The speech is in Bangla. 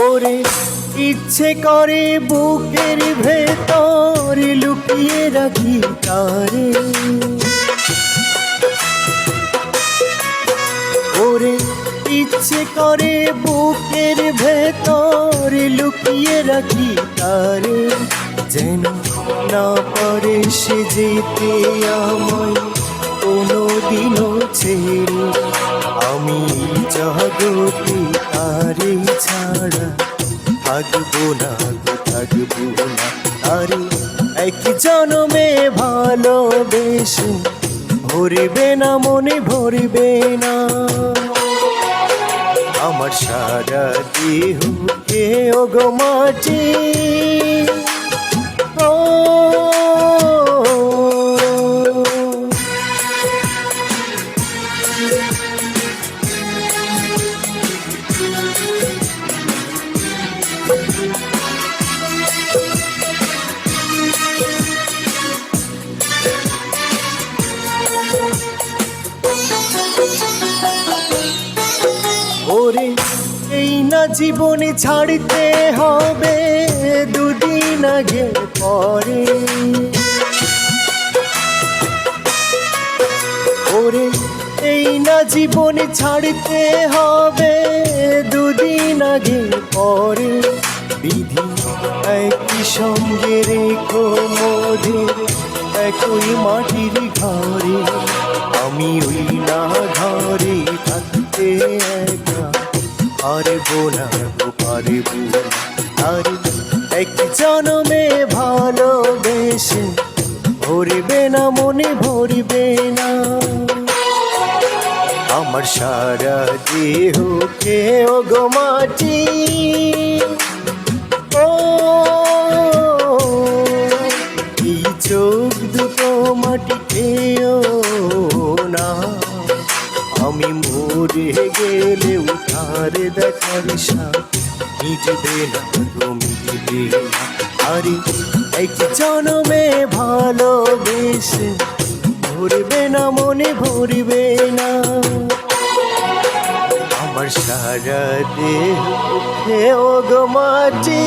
ওরে ইচ্ছে করে বুকের ভেতর লুকিয়ে রাখি তারে, ওরে ইচ্ছে করে বুকের ভেতর লুকিয়ে রাখি তারে, যেন না পারে সে যেতে আমায় কোনোদিনও ছেড়ে। আমি জগতে তারে ছাড়া থাকবো না গো, থাকবো না। আরে এক জনমে ভালোবেসে ভরবে না মনে, ভরবে না আমার সারা দেহ কে ওগো মাটি। ও ওরে এই না জীবনে ছাড়তে হবে দুদিন আগে পরে, ওরে এই না জীবনে ছাড়তে হবে দুদিন আগে পরে। বিধি একই সঙ্গে রেখো মোদের একই মাটির ঘরে, আমি ওই না ঘরে থাকতে একা পারবো না গো, পারবো না। আরে এক জনমে ভালোবেসে ভরবে না মনে, ভরবে না আমার সারা দেহ কে ওগো মাটি। ও এই চোখ দুটো মাটি খেয়েও না, আমি মরে গেলে উঠার দেখার সাথ মিটবে না গো, মিটবে না। আরে এক জনমে ভালোবেসে ভরবে না মনে, ভরবে না আমার সারা দেহ ও গো মাটি।